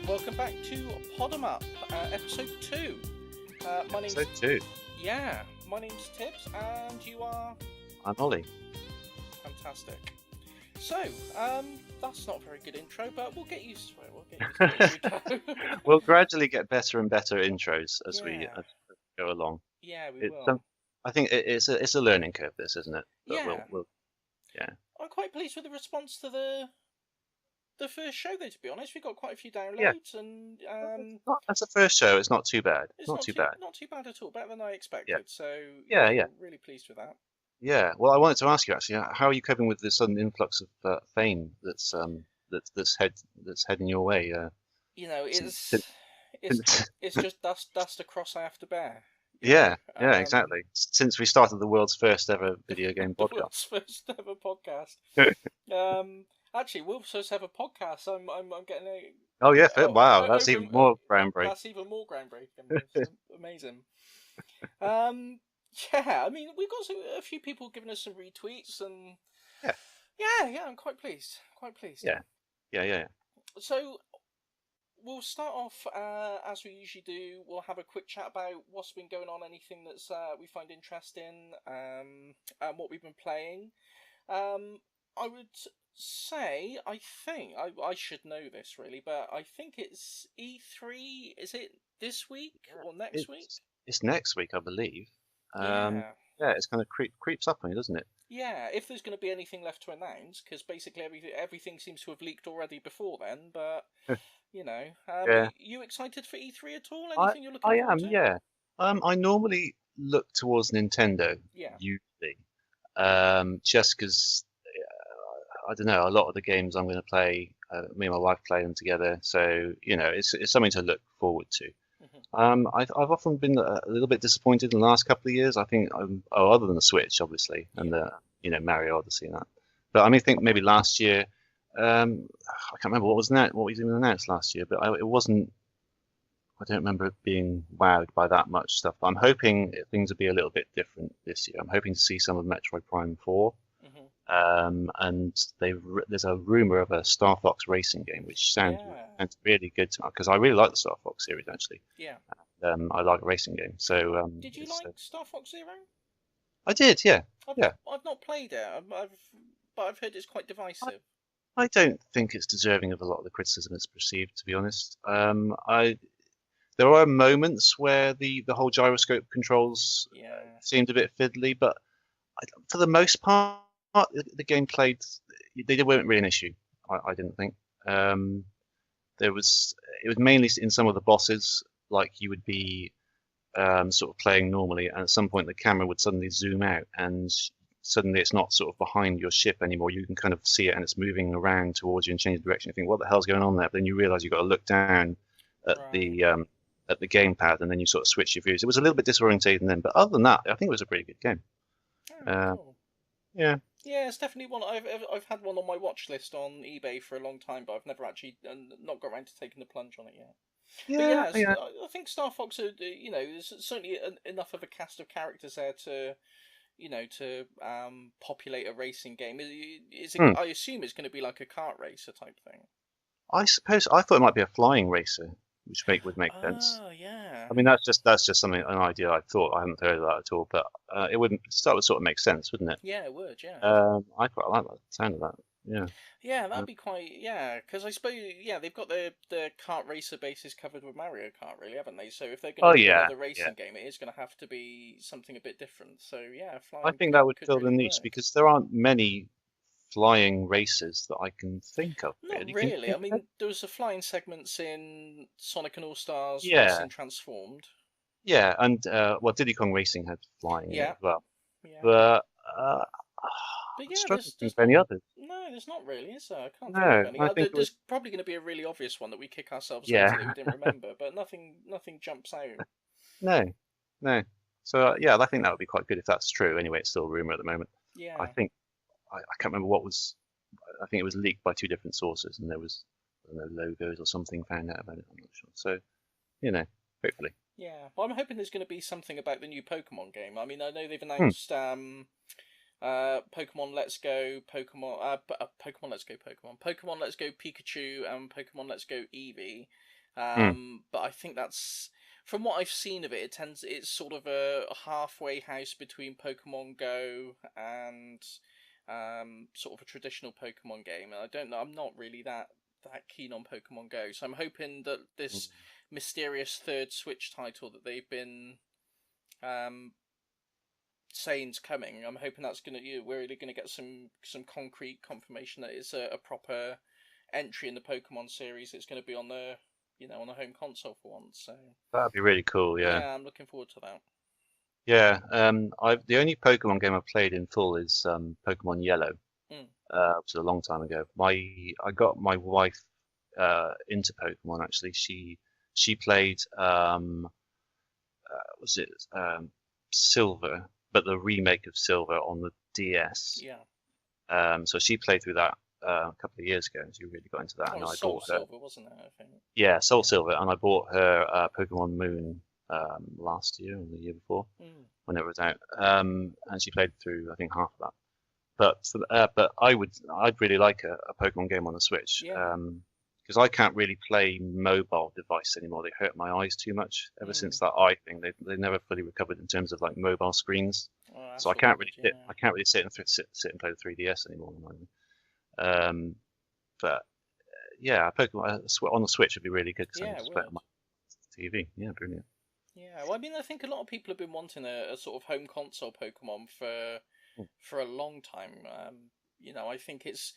welcome back to Pod 'em Up, episode 2. My name's So too. my name's Tibbs, and you are I'm Ollie. fantastic. So, that's not a very good intro, but we'll get used to it. We'll get used to it as we go. We'll gradually get better and better intros as we Yeah. go along. Yeah, we It's will. I think it's a learning curve, this, isn't it? But Yeah. yeah. I'm quite pleased with the response to the first show, though. To be honest, we got quite a few Yeah. downloads, and That's the first show. It's not too bad. it's Not too bad. not too bad at all. Better than I Yeah. expected. So Yeah. really pleased with that. Yeah. Well, I wanted to ask you actually, how are you coping with the sudden influx of fame that's heading your way? Since- It's just that's the cross I have to bear. yeah. Yeah. Exactly. Since we started the world's first ever video game The podcast. world's first ever podcast. Actually, we're supposed to have a podcast. I'm getting a. Oh yeah. Wow. That's over- even more groundbreaking. That's even more groundbreaking. It's amazing. Yeah. I mean, we've got a few people giving us some retweets, and yeah. I'm quite pleased. Quite pleased. Yeah. So we'll start off as we usually do. We'll have a quick chat about what's been going on, anything that's we find interesting, and what we've been playing. I would say, I think I should know this really, but I think it's E3. Is it this week or next week? It's next week, I believe. Yeah. Yeah, it's kind of creeps up on you, doesn't it? Yeah, if there's going to be anything left to announce, because basically everything seems to have leaked already before then. But Yeah. you excited for E3 at all? I Anything you're looking I forward am, to? yeah. I normally look towards Nintendo, Yeah. usually, just because I don't know, a lot of the games I'm going to play, me and my wife play them together, so it's something to look forward to. I've often been a little bit disappointed in the last couple of years. I think, other than the Switch, obviously, and the Mario Odyssey and that. But I think maybe last year, I can't remember what was even announced last year, but it wasn't. I don't remember it being wowed by that much stuff. But I'm hoping things will be a little bit different this year. I'm hoping to see some of Metroid Prime 4. And there's a rumor of a Star Fox racing game, which sounds really good to me because I really like the Star Fox series actually. Yeah. I like a racing game. So did you like Star Fox Zero? I did, yeah. I've not played it. But I've heard it's quite divisive. I don't think it's deserving of a lot of the criticism it's received, to be honest. There are moments where the whole gyroscope controls seemed a bit fiddly, but for the most part, the game played. They weren't really an issue. I didn't think. It was mainly in some of the bosses, like you would be sort of playing normally, and at some point the camera would suddenly zoom out, and suddenly it's not sort of behind your ship anymore. You can kind of see it, and it's moving around towards you and changing direction. You think, what the hell's going on there? But then you realise you've got to look down at the gamepad, and then you sort of switch your views. It was a little bit disorientating then, but other than that, I think it was a pretty good game. Cool. Yeah. Yeah, it's definitely one. I've had one on my watch list on eBay for a long time, but I've never actually not got around to taking the plunge on it yet. Yeah. I think Star Fox, there's certainly enough of a cast of characters there to populate a racing game. I assume it's going to be like a kart racer type thing. I thought it might be a flying racer, which would make sense. Oh yeah. I mean, that's just an idea I thought. I hadn't heard of that at all, but it would sort of make sense, wouldn't it? Yeah, it would. Yeah. I quite like the sound of that. Yeah. Yeah, that'd be quite. Yeah, because I suppose they've got the kart racer bases covered with Mario Kart, really, haven't they? So if they're going to do another racing game, it is going to have to be something a bit different. So yeah, flying. I think that would fill really the niche because there aren't many flying racers that I can think of. Not really. I mean, there was the flying segments in Sonic and All Stars Racing Transformed. Yeah, and Diddy Kong Racing had flying as well. Yeah. But there's any others. No, there's not really, is there? I can't think of any. There's probably going to be a really obvious one that we kick ourselves into that we didn't remember, but nothing jumps out. No. So I think that would be quite good if that's true. Anyway, it's still a rumor at the moment. Yeah. I think I can't remember what was. I think it was leaked by two different sources, and there was logos or something found out about it. I'm not sure. So, hopefully. Yeah, well, I'm hoping there's going to be something about the new Pokemon game. I mean, I know they've announced Pokemon Let's Go, Pokemon Let's Go Pikachu, and Pokemon Let's Go Eevee. Hmm. But I think that's, from what I've seen of it, it's sort of a halfway house between Pokemon Go and sort of a traditional Pokemon game. And I don't know, I'm not really that keen on Pokemon Go, so I'm hoping that this mysterious third Switch title that they've been um, saying's coming, I'm hoping that's we're really gonna get some concrete confirmation that it's a proper entry in the Pokemon series. It's going to be on the on the home console for once. So That'd be really cool. Yeah. yeah, I'm looking forward to that. Yeah. I the only Pokemon game I've played in full is Pokemon Yellow. Mm. Which was a long time ago. I got my wife into Pokemon actually. She played was it Silver, but the remake of Silver on the DS. Yeah. So she played through that a couple of years ago, and she really got into that. Oh, And it was I Soul bought her. Silver, wasn't it? I think. Yeah, Soul Yeah. Silver, and I bought her Pokemon Moon last year or the year before when it was out. And she played through I think half of that. But I'd really like a Pokemon game on the Switch. Yeah. Because I can't really play mobile device anymore. They hurt my eyes too much. Ever since that eye thing, they never fully recovered in terms of like mobile screens. Oh, So I can't really sit. I can't really sit and play the 3DS anymore. But yeah, Pokemon on the Switch would be really good because I can just play it on my TV. Yeah, brilliant. Yeah, well, I mean, I think a lot of people have been wanting a sort of home console Pokemon for a long time. I think it's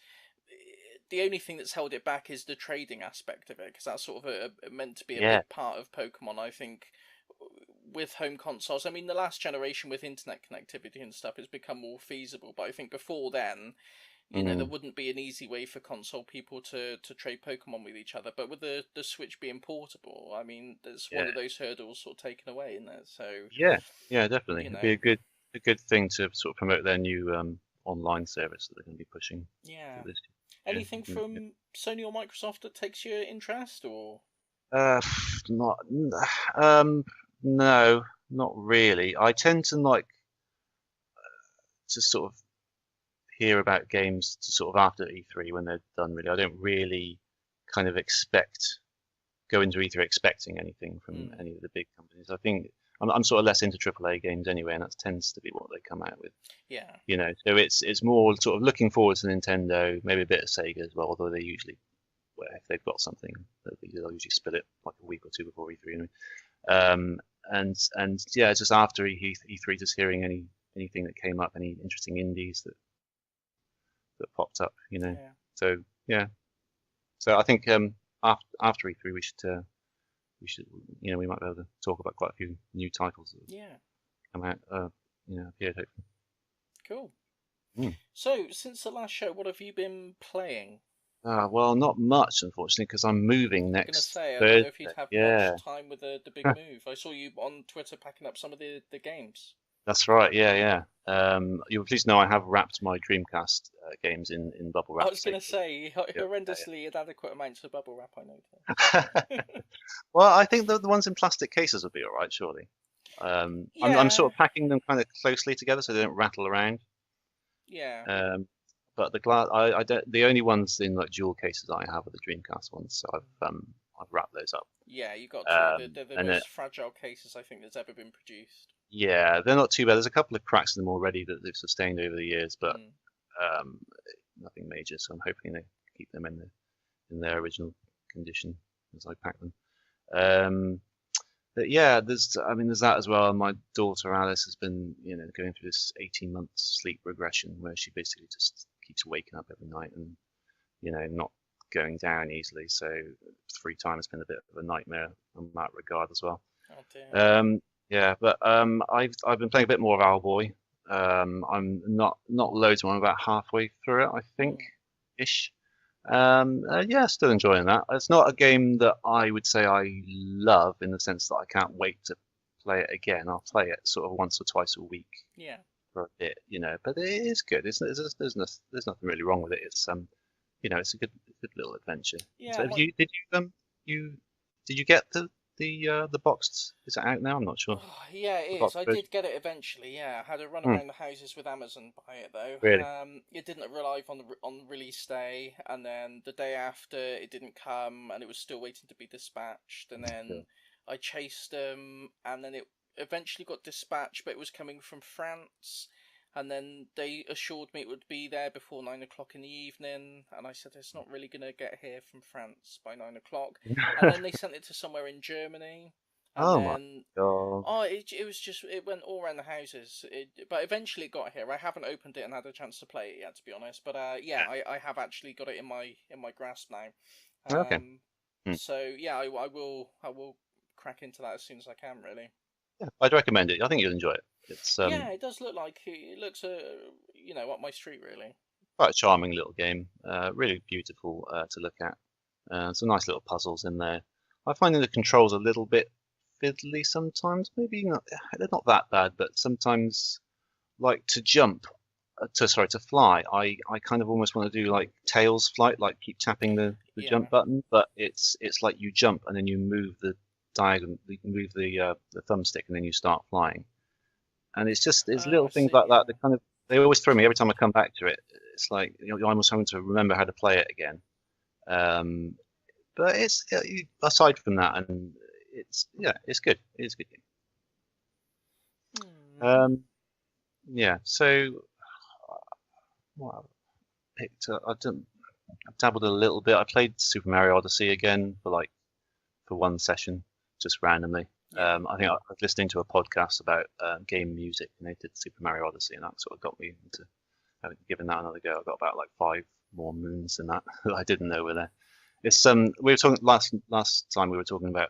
the only thing that's held it back is the trading aspect of it, because that's sort of meant to be a big part of Pokemon. I think with home consoles, I mean, the last generation with internet connectivity and stuff has become more feasible, but I think before then, there wouldn't be an easy way for console people to trade Pokemon with each other. But with the Switch being portable, I mean, there's one of those hurdles sort of taken away, isn't there? So yeah, definitely. It'd be a good thing to sort of promote their new online service that they're going to be pushing. Yeah. This Anything from Sony or Microsoft that takes your interest, or? Not no, not really. I tend to like to sort of hear about games to sort of after E3 when they're done. Really, I don't really kind of go into E3 expecting anything from any of the big companies. I think I'm sort of less into AAA games anyway, and that tends to be what they come out with. Yeah. So it's more sort of looking forward to Nintendo, maybe a bit of Sega as well, although they usually, well, if they've got something, they'll usually split it like a week or two before E3 anyway. And yeah, just after E3, just hearing anything that came up, any interesting indies that popped up, Yeah. So yeah, so I think after E3 we should we might be able to talk about quite a few new titles that come out appeared hopefully. Cool. So since the last show, what have you been playing? Well, not much unfortunately because I'm moving next Thursday. I don't know if you'd have much time with the big move. I saw you on Twitter packing up some of the games. That's right, yeah. You'll please know I have wrapped my Dreamcast games in bubble wrap. I was going to say, horrendously inadequate amounts of bubble wrap, I noticed. Well, I think the ones in plastic cases would be all right, surely. I'm sort of packing them kind of closely together so they don't rattle around. Yeah. But the glass, the only ones in like jewel cases I have are the Dreamcast ones, so I've wrapped those up. Yeah, you got to. They're the most fragile cases I think that's ever been produced. Yeah, they're not too bad. There's a couple of cracks in them already that they've sustained over the years, but nothing major. So I'm hoping they keep them in their original condition as I pack them. But yeah, there's that as well. My daughter Alice has been going through this 18-month sleep regression where she basically just keeps waking up every night and not going down easily. So free time has been a bit of a nightmare in that regard as well. Oh dear. Yeah, but I've been playing a bit more of Owlboy. I'm not loads more. I'm about halfway through it, I think, ish. Yeah, still enjoying that. It's not a game that I would say I love in the sense that I can't wait to play it again. I'll play it sort of once or twice a week. Yeah. For a bit, but it is good. There's nothing really wrong with it. It's it's a good little adventure. Yeah. So did you get the the box? Is it out now? I'm not sure. Oh, yeah, The it is. box I version. did get it eventually. Yeah, I had to run Hmm, around the houses with Amazon by it though. really? It didn't arrive on on release day, and then the day after it didn't come, and it was still waiting to be dispatched. And Yeah. then I chased them, and then it eventually got dispatched, but it was coming from France. And then they assured me it would be there before 9 o'clock in the evening, and I said it's not really gonna get here from France by 9 o'clock. And then they sent it to somewhere in Germany, and Oh my then God. oh, it was just it went all around the houses. But eventually it got here. I haven't opened it and had a chance to play it yet, to be honest. But yeah, I have actually got it in my grasp now. Okay. Hmm. So yeah, I will crack into that as soon as I can. Really. Yeah, I'd recommend it. I think you'll enjoy it. It's Yeah, it does look like it looks up my street really. quite a charming little game. Really beautiful to look at. Some nice little puzzles in there. I find the controls a little bit fiddly sometimes. Maybe not. They're not that bad, but sometimes, like to jump, to fly. I kind of almost want to do like Tails flight, like keep tapping the Yeah. jump button, but it's like you jump and then you move the diagonal, you move the thumbstick, and then you start flying. And it's Oh, little I things see. like that Yeah. that kind of they always throw me every time I come back to it. It's like I'm almost having to remember how to play it again. Um, but aside from that, and it's good. It's a good game. Hmm. Yeah. So what I picked up, I dabbled a little bit. I played Super Mario Odyssey again for one session, just randomly. Yeah. I think I was listening to a podcast about game music, and they did Super Mario Odyssey, and that sort of got me into having given that another go. I got about like 5 more moons than that that I didn't know were there. It's we were talking last time we were talking about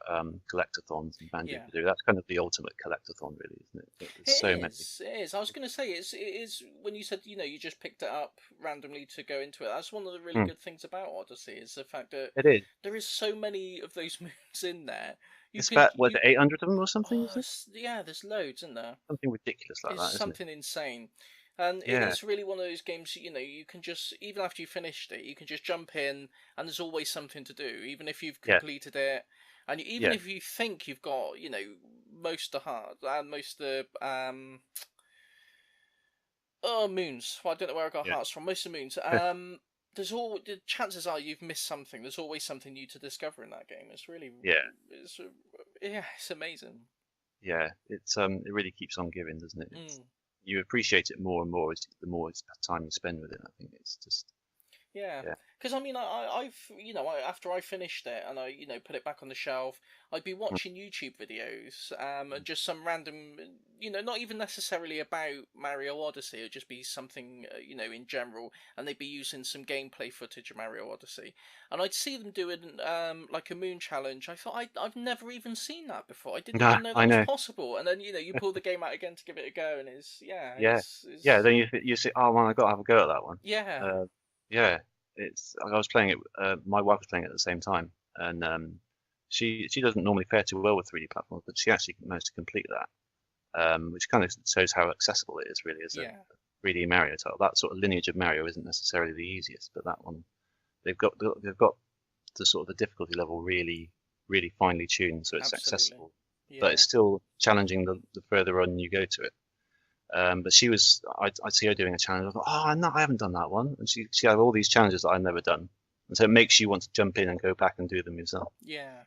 collectathons and Banjo Yeah. Kazooie. That's kind of the ultimate collectathon, really, isn't it? There's It so many. is. It is. I was going to say it is when you said you just picked it up randomly to go into it. That's one of the really Hmm. good things about Odyssey is the fact that It is. there is so many of those moons in there. You It's can about what, you 800 of them or something, is it? yeah, there's loads in there. Something ridiculous like It's that, isn't it? something insane. And Yeah, it's really one of those games, you can just, even after you finished it, you can just jump in and there's always something to do, even if you've yeah, completed it. And even yeah. if you think you've got, most of the heart and most of the, moons. Well, I don't know where I got Yeah. hearts from. Most of the moons. The chances are you've missed something. There's always something new to discover in that game. It's really, Yeah, it's, yeah, it's amazing. yeah. It really keeps on giving, doesn't it? Mm. You appreciate it more and more as the more time you spend with it. I think it's just Yeah, yeah. because I mean, I've after I finished it and I put it back on the shelf, I'd be Mm. watching YouTube videos, and just some random, not even necessarily about Mario Odyssey. It'd just be something, in general, and they'd be using some gameplay footage of Mario Odyssey, and I'd see them doing like a moon challenge. I thought I've never even seen that before. I didn't No, even know I that was know. possible. And then you pull the game out again to give it a go, and Yeah, yeah. it's Then you say, oh man, I got to have a go at that one. yeah, Uh, yeah, I was playing it. My wife was playing it at the same time, and she doesn't normally fare too well with 3D platforms, but she actually managed to complete that, which kind of shows how accessible it is really as a yeah, 3D Mario title. That sort of lineage of Mario isn't necessarily the easiest, but that one they've got the sort of the difficulty level really finely tuned, so it's absolutely, accessible, but yeah. it's still challenging the further on you go to it. But I'd see her doing a challenge. I thought, oh, no, I haven't done that one. And she had all these challenges that I'd never done. And so it makes you want to jump in and go back and do them yourself. Yeah,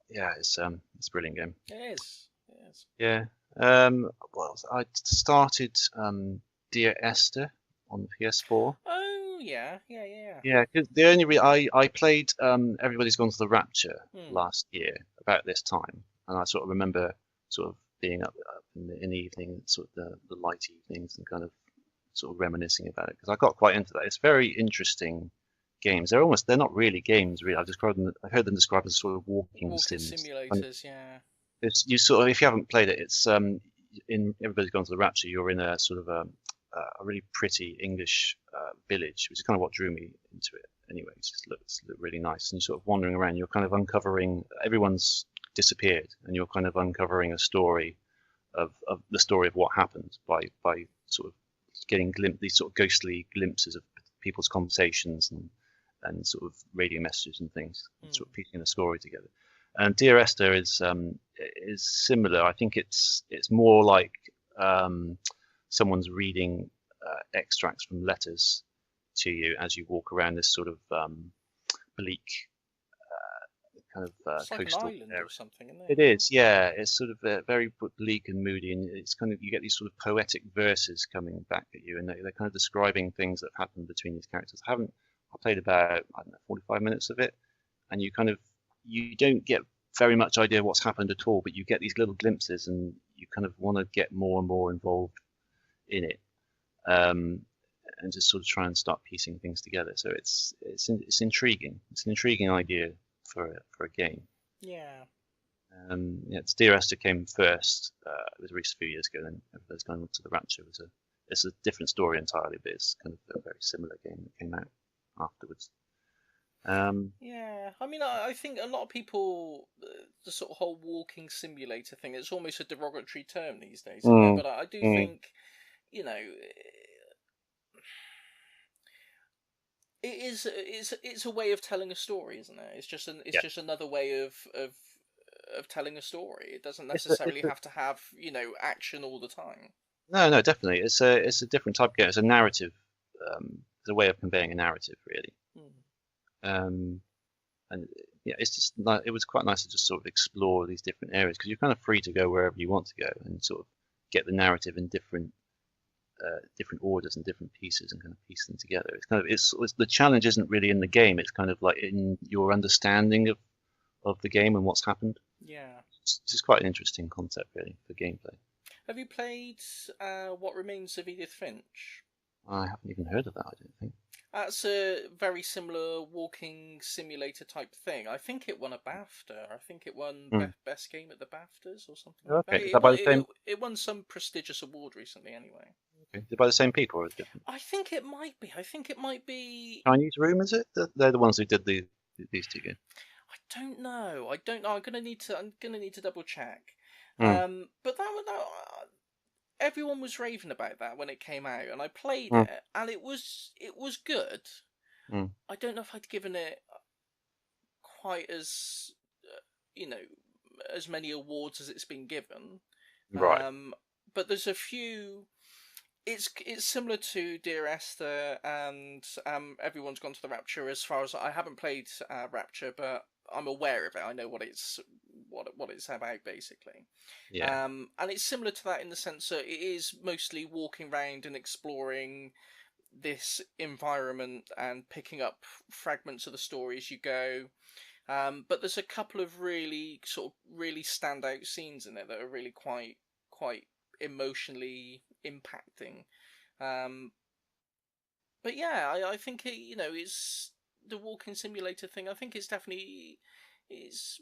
Yeah, it's a brilliant game. it is. It is. Yeah. Well, I started Dear Esther on the PS4. Oh yeah, yeah, yeah. Yeah, because the only I played Everybody's Gone to the Rapture Hmm. last year about this time, and I sort of remember sort of being up in the evening, sort of the light evenings, and kind of sort of reminiscing about it because I got quite into that. It's very interesting games. They're not really games, really. I heard them described as sort of walking Walking sims. And simulators. Yeah. it's you sort of if you haven't played it, it's in Everybody's Gone to the Rapture. You're in a sort of a really pretty English village, which is kind of what drew me into it. Anyway, it just looks really nice, and you're sort of wandering around. You're kind of uncovering. Everyone's disappeared, and you're kind of uncovering a story of the story of what happened by sort of getting these sort of ghostly glimpses of people's conversations and sort of radio messages and things, Hmm. sort of piecing the story together. And Dear Esther is similar. I think it's more like um, someone's reading extracts from letters to you as you walk around this sort of bleak kind of It's like an coastal island area. or something, isn't it? It is, yeah. It's sort of very bleak and moody, and it's kind of you get these sort of poetic verses coming back at you, and they're kind of describing things that happen between these characters. I played about I don't know 45 minutes of it, and you don't get very much idea what's happened at all, but you get these little glimpses, and you kind of want to get more and more involved in it, um, and just sort of try and start piecing things together. So it's intriguing. It's an intriguing idea for a game. Yeah. Yeah, it's Dear Esther came first. It was released a few years ago, and everybody's going on to the Rapture. It's a different story entirely, but it's kind of a very similar game that came out afterwards. Yeah, I mean, I think a lot of people, the sort of whole walking simulator thing, it's almost a derogatory term these days, isn't it? mm, But I do mm, think, you know, it's a way of telling a story, isn't it? It's yeah, just another way of telling a story. It doesn't it's necessarily a, have to have, action all the time. no, definitely. It's a different type of game. It's a narrative. It's a way of conveying a narrative, really. Hmm. Um, and yeah, it's just like it was quite nice to just sort of explore these different areas because you're kind of free to go wherever you want to go and sort of get the narrative in different orders and different pieces and kind of piece them together. It's the challenge isn't really in the game. It's kind of like in your understanding of the game and what's happened. Yeah. It's just quite an interesting concept, really, for gameplay. Have you played What Remains of Edith Finch? I haven't even heard of that, I don't think. That's a very similar walking simulator type thing. I think it won a BAFTA. I think it won Hmm. best game at the BAFTAs or something like that. Okay, is that by the same? It won some prestigious award recently, anyway. Okay, is it by the same people or is it different? I think it might be. I think it might be. Chinese Room, is it? They're the ones who did these two games. I don't know. I don't know. I'm gonna need to double check. Hmm. But everyone was raving about that when it came out, and I played Hmm. it, and it was good. Hmm. I don't know if I'd given it quite as you know as many awards as it's been given. Right. But there's a few. It's similar to Dear Esther and Everyone's Gone to the Rapture. As far as I haven't played Rapture, but I'm aware of it. I know what it's about basically. Yeah. And it's similar to that in the sense that it is mostly walking around and exploring this environment and picking up fragments of the story as you go. But there's a couple of really standout scenes in it that are really quite emotionally impacting. Um, but yeah, I think it's the walking simulator thing. I think it's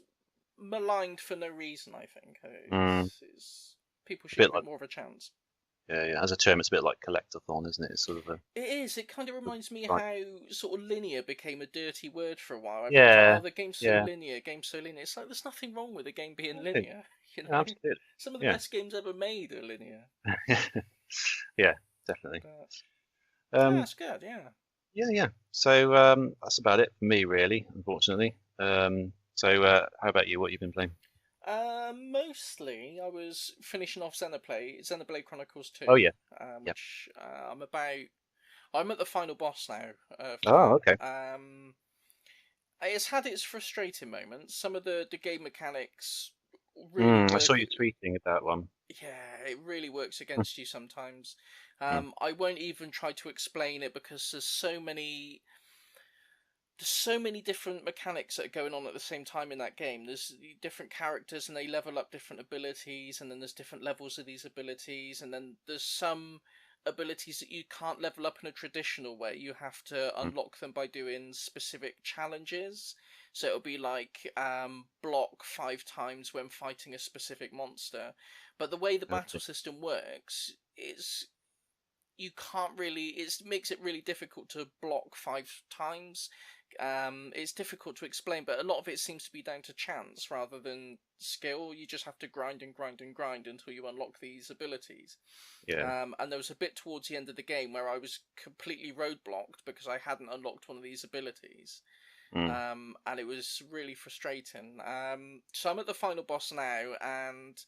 maligned for no reason. I think Hmm. people A should bit give it like more of a chance. yeah. As a term, it's a bit like collectathon, isn't it? It's sort of a It is. It kind of reminds me like how sort of linear became a dirty word for a while. Everyone's like, yeah, "Oh, the game's so yeah. linear. Game's so linear." It's like there's nothing wrong with a game being Okay. linear. You Yeah, know, absolutely. some of the Yeah. best games ever made are linear. Yeah, definitely. But yeah, Um, it's good. Yeah. yeah. So that's about it for me, really, unfortunately. So how about you? What you've been playing? Mostly, I was finishing off Xenoblade Chronicles Oh 2, yeah, yeah. which I'm at the final boss now for Oh okay. that. It's had its frustrating moments. Some of the game mechanics really I saw work. you tweeting about one. Yeah, it really works Mm, against you sometimes. mm, I won't even try to explain it because there's so many different mechanics that are going on at the same time in that game. There's different characters and they level up different abilities, and then there's different levels of these abilities, and then there's some abilities that you can't level up in a traditional way. You have to mm, unlock them by doing specific challenges. So it'll be like block 5 times when fighting a specific monster. But the way the battle okay. system works is you can't really. It makes it really difficult to block 5 times. It's difficult to explain, but a lot of it seems to be down to chance rather than skill. You just have to grind and grind and grind until you unlock these abilities. Yeah. And there was a bit towards the end of the game where I was completely roadblocked because I hadn't unlocked one of these abilities. Mm. And it was really frustrating. So I'm at the final boss now, and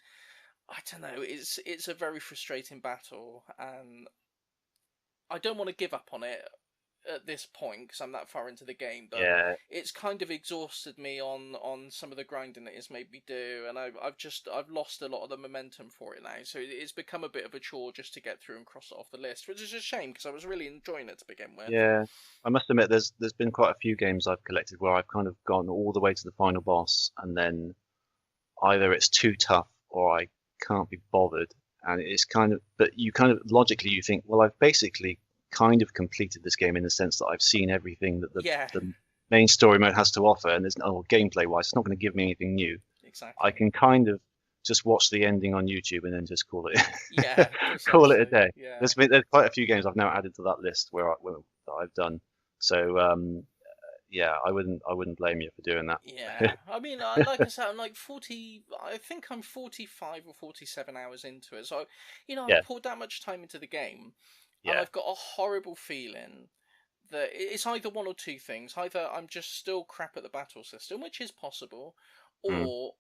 I don't know. It's a very frustrating battle, and I don't want to give up on it at this point because I'm that far into the game, but Yeah. it's kind of exhausted me on some of the grinding that it's made me do, and I've lost a lot of the momentum for it now. So it's become a bit of a chore just to get through and cross it off the list, which is a shame because I was really enjoying it to begin with. Yeah. I must admit, there's been quite a few games I've collected where I've kind of gone all the way to the final boss, and then either it's too tough or I can't be bothered, and it's kind of. But you kind of logically you think, well, I've basically kind of completed this game in the sense that I've seen everything that Yeah, the main story mode has to offer, and there's no gameplay wise, it's not going to give me anything new. I exactly. can kind of just watch the ending on YouTube and then just call it Yeah, call it a precisely. day. Yeah. There's quite a few games I've now added to that list that I've done. So yeah, I wouldn't blame you for doing that. Yeah, I mean, like I said, I'm like 40. I think I'm 45 or 47 hours into it. So, I've Yeah, poured that much time into the game, and yeah, I've got a horrible feeling that it's either one or two things. Either I'm just still crap at the battle system, which is possible, mm, or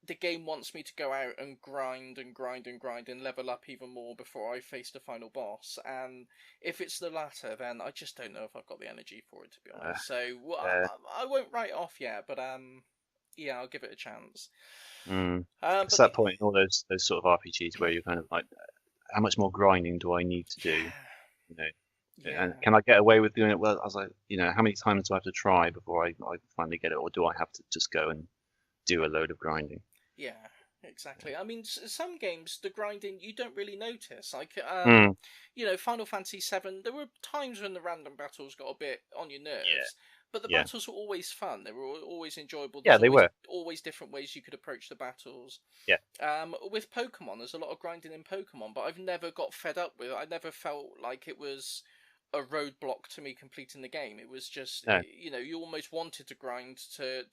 the game wants me to go out and grind and grind and grind and level up even more before I face the final boss. And if it's the latter, then I just don't know if I've got the energy for it, to be uh, honest. So uh, I won't write it off yet, but yeah, I'll give it a chance. mm. It's But that point in all those sort of RPGs where you're kind of like, how much more grinding do I need to do? yeah, You know, and yeah, can I get away with doing it? Well, I was like, how many times do I have to try before I finally get it, or do I have to just go and do a load of grinding? yeah. Exactly. I mean, some games the grinding you don't really notice. Like, Mm, Final Fantasy VII. There were times when the random battles got a bit on your yeah, nerves, but the yeah, battles were always fun. They were always enjoyable. yeah. There's They were. always different ways you could approach the battles. Yeah, With Pokemon, there's a lot of grinding in Pokemon, but I've never got fed up with it. I never felt like it was a roadblock to me completing the game. It was just, no, you almost wanted to grind to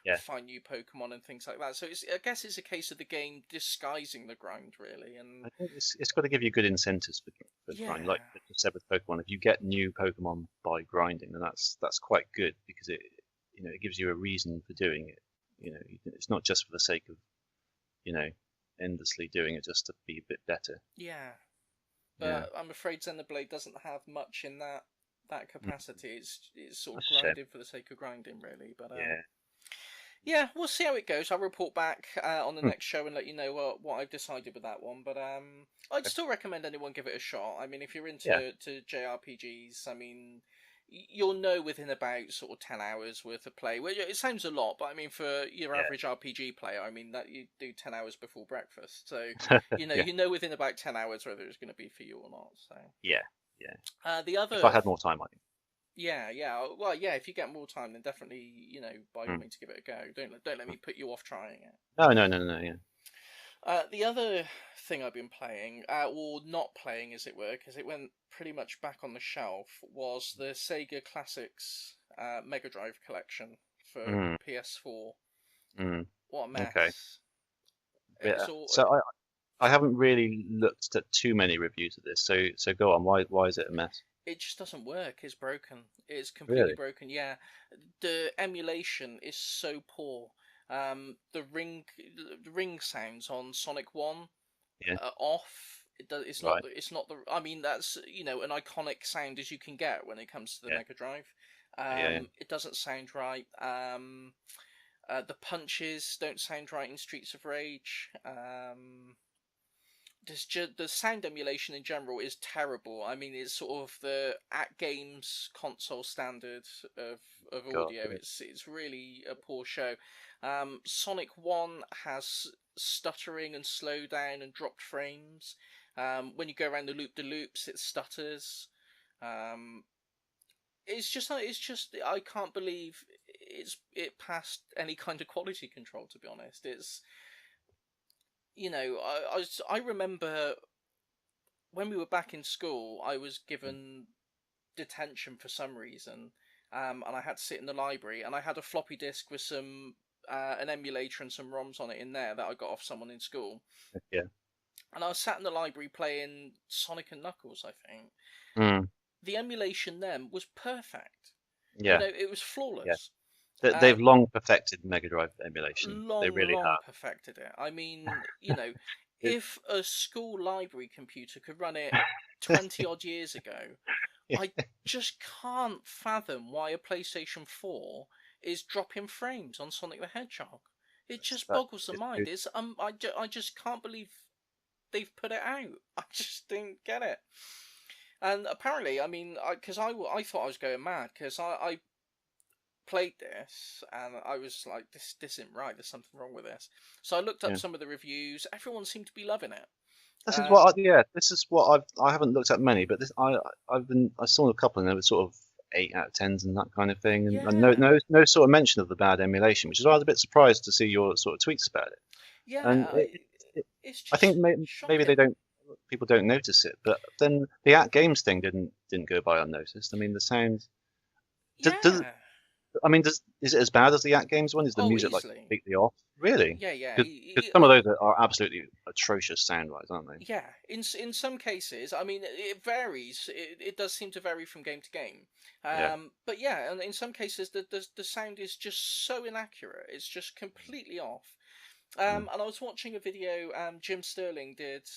yeah. find new Pokemon and things like that. So I guess it's a case of the game disguising the grind, really. And I think it's got to give you good incentives for grinding. yeah, Like I just said with Pokemon, if you get new Pokemon by grinding, then that's quite good because it gives you a reason for doing it. It's not just for the sake of you know endlessly doing it just to be a bit better. yeah. Yeah, But I'm afraid Xenoblade doesn't have much in that mm, capacity. It's sort of that's a shame. grinding for the sake of grinding, really. But Yeah, yeah, we'll see how it goes. I'll report back on the mm, next show and let you know what I've decided with that one. But I'd still recommend anyone give it a shot. I mean, if you're yeah, into JRPGs, I mean, you'll know within about sort of 10 hours worth of play. Well, it sounds a lot, but I mean, for your yeah, average RPG player, I mean that you do 10 hours before breakfast, so yeah, you know within about 10 hours whether it's going to be for you or not. So yeah, yeah. the If I other had more time, I think. yeah, yeah. Well, yeah. If you get more time, then definitely, by all Mm. means, give it a go. Don't let me put you off trying it. No, no, no, no, no. Yeah. The other thing I've been playing, or not playing, as it were, because it went pretty much back on the shelf, was the Sega Classics Mega Drive collection for Mm, PS4. mm. What a Okay. mess! It's Yeah. all. So I haven't really looked at too many reviews of this. So go on. Why is it a mess? It just doesn't work. It's broken. It's completely Really? broken. Yeah, the emulation is so poor. The ring sounds on Sonic One Yeah. off. It's not. Right. It's not the. I mean, that's an iconic sound as you can get when it comes to the Yeah. Mega Drive. Yeah. Yeah. It doesn't sound right. The punches don't sound right in Streets of Rage. The sound emulation in general is terrible. I mean, it's sort of the at games console standard of God. audio. Yeah. It's really a poor show. Sonic One has stuttering and slowdown and dropped frames. When you go around the loop de loops, it stutters. Um, it's just I can't believe it passed any kind of quality control. To be honest, it's I remember when we were back in school, I was given detention for some reason, and I had to sit in the library, and I had a floppy disk with some an emulator and some ROMs on it in there that I got off someone in school, Yeah. and I was sat in the library playing Sonic and Knuckles. I think Mm. the emulation then was perfect. You Yeah, know, it was yeah. flawless. They've long perfected Mega Drive emulation. They really Long have. perfected it. I mean, you know, if a school library computer could run it 20 odd years ago, I just can't fathom why a PlayStation 4 is dropping frames on Sonic the Hedgehog. It just boggles the mind. I just can't believe they've put it out. I just didn't get it. And apparently, I mean, because I thought I was going mad because I played this and I was like, this isn't right. There's something wrong with this. So I looked up Yeah. some of the reviews. Everyone seemed to be loving it. This is what this is what I haven't looked at many, but I saw a couple and they were sort of 8 out of 10s and that kind of thing, and Yeah, no sort of mention of the bad emulation, which is why I was a bit surprised to see your sort of tweets about it. And yeah. it, It's I think just maybe they shocking. don't people don't notice it, but then the at games thing didn't go by unnoticed. I mean, the sound does Yeah. I mean, is it as bad as the at games one? Is the Oh, music like easily. completely off? Really? Yeah, yeah. Because some of those are absolutely atrocious sound-wise, aren't they? Yeah, in some cases, I mean, it varies. It does seem to vary from game to game. Yeah. But yeah, and in some cases, the sound is just so inaccurate. It's just completely off. Mm. And I was watching a video. Jim Sterling did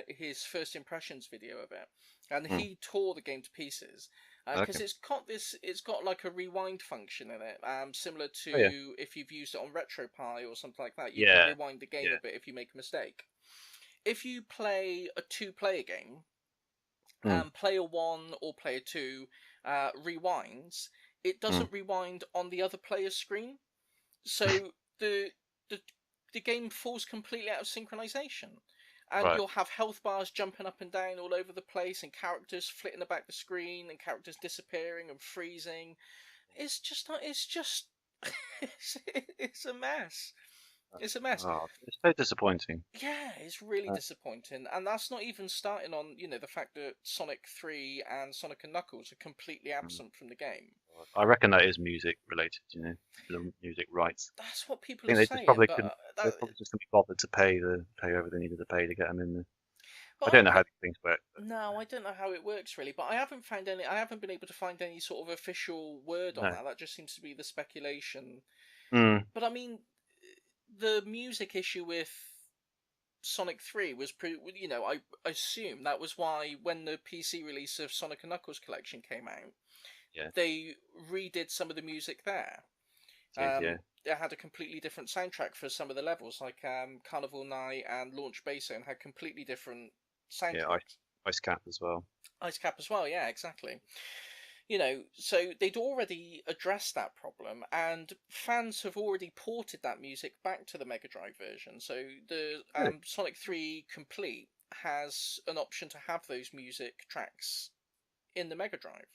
his first impressions video of it, and Mm. he tore the game to pieces because Okay. it's got like a rewind function in it, similar Oh yeah. to if you've used it on RetroPie or something like that. You can Yeah. rewind the game Yeah. a bit if you make a mistake. If you play a two-player game, Mm. player one or player two rewinds, it Mm. doesn't rewind on the other player's screen, so the the the game falls completely out of synchronization, and Right. you'll have health bars jumping up and down all over the place, and characters flitting about the screen, and characters disappearing and freezing. It's just it's a mess. It's a mess. Oh, it's so disappointing. Yeah, it's really Uh, disappointing, and that's not even starting on the fact that Sonic 3 and Sonic and Knuckles are completely mm. absent from the game. I reckon that is music related, the music rights. That's what people I are think they just saying, probably but couldn't. They that probably just couldn't be bothered to pay whoever they needed to pay to get them in there. but I I don't know how could these things work. no, I don't know how it works really, but I haven't been able to find any sort of official word on No. that. That just seems to be the speculation. Mm. But I mean, the music issue with Sonic 3 was I assume that was why when the PC release of Sonic and Knuckles collection came out, Yeah. they redid some of the music there. Yeah. It had a completely different soundtrack for some of the levels, like Carnival Night and Launch Base Zone had completely different Yeah. soundtracks. Ice Cap as well. Ice Cap as well, yeah, exactly. So they'd already addressed that problem, and fans have already ported that music back to the Mega Drive version. So the Really? Sonic 3 Complete has an option to have those music tracks in the Mega Drive.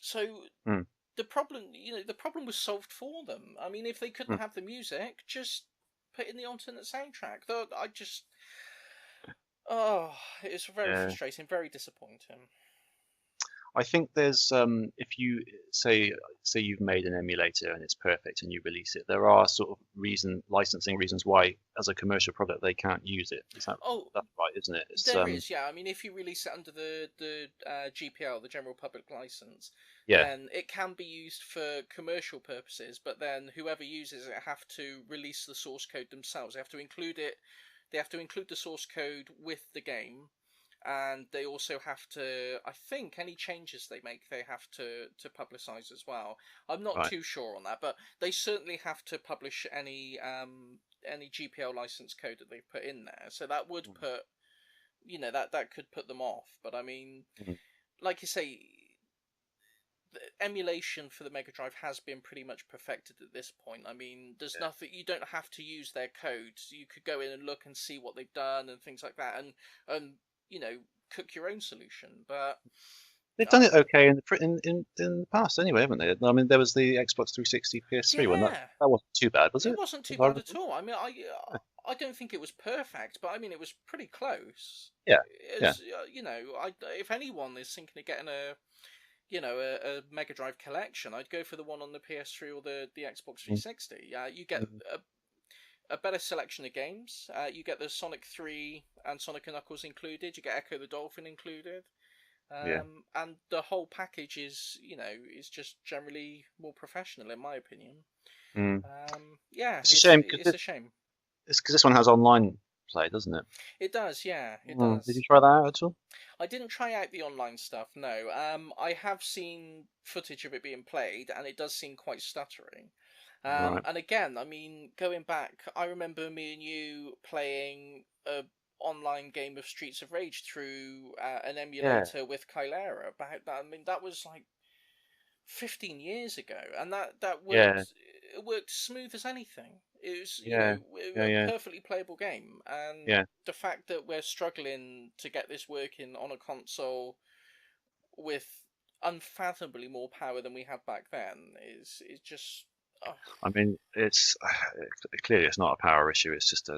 So Mm. the problem was solved for them. I mean, if they couldn't Mm. have the music, just put in the alternate soundtrack. Though oh, it's very Yeah. frustrating, very disappointing. I think there's if you say you've made an emulator and it's perfect and you release it, there are sort of licensing reasons why as a commercial product they can't use it. Oh, That's right, isn't it? It's there is, yeah. I mean, if you release it under the GPL, the General Public License, yeah, then it can be used for commercial purposes. But then whoever uses it have to release the source code themselves. They have to include it. They have to include the source code with the game, and they also have to. I think any changes they make, they have to publicize as well. I'm not right. too sure on that, but they certainly have to publish any GPL license code that they've put in there. So that would put that could put them off. But I mean, Mm. like you say, the emulation for the Mega Drive has been pretty much perfected at this point. I mean, there's Yeah. nothing, you don't have to use their code. So you could go in and look and see what they've done and things like that, and cook your own solution. But They've uh, done it okay in the past anyway, haven't they? I mean, there was the Xbox 360 PS3 one. yeah, That wasn't too bad, was it it? wasn't too As far bad as at all. I mean, I don't think it was perfect, but I mean, it was pretty close. yeah, yeah. It's, if anyone is thinking of getting a Mega Drive collection, I'd go for the one on the PS3 or the Xbox Mm. 360. You get Mm. a better selection of games. You get the Sonic 3 and Sonic and Knuckles included. You get Echo the Dolphin included. Yeah. And the whole package is, is just generally more professional, in my opinion. Mm. Yeah, It's a shame it's a shame. it's because this one has online play, doesn't it? It does, yeah, it Did you does. try that out at all? I didn't try out the online stuff, no. I have seen footage of it being played, and it does seem quite stuttering. Right. And again, I mean, going back, I remember me and you playing a online game of Streets of Rage through an Yeah. emulator with Kylera. About that, I mean, that was like 15 years ago, and that Yeah. worked. It worked smooth as anything. It was, Yeah. Yeah. a Yeah. perfectly playable game, and Yeah. the fact that we're struggling to get this working on a console with unfathomably more power than we had back then is just. Oh. I mean, it's clearly it's not a power issue. It's just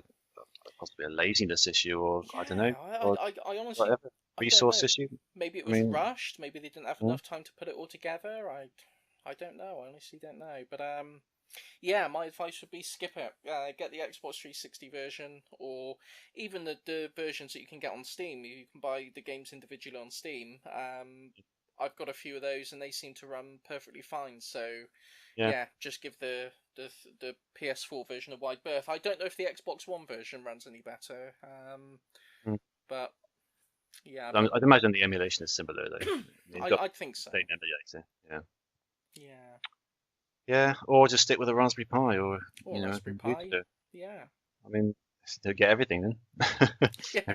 possibly a laziness issue, or I don't know, Yeah, or I honestly, whatever I don't resource know. issue. Maybe it I was mean, rushed. Maybe they didn't have mm, enough time to put it all together. I don't know. I honestly don't know. But yeah, my advice would be skip it. Get the Xbox 360 version, or even the versions that you can get on Steam. You can buy the games individually on Steam. I've got a few of those, and they seem to run perfectly fine. So yeah. yeah, just give the PS4 version a wide berth. I don't know if the Xbox One version runs any better. Mm. But yeah, I'd imagine the emulation is similar though. You've got I think so. the same emulator. Yeah. Yeah. Yeah, or just stick with a Raspberry Pi or Or a Raspberry Pi. computer. Yeah. I mean, they'll get everything then. Yeah.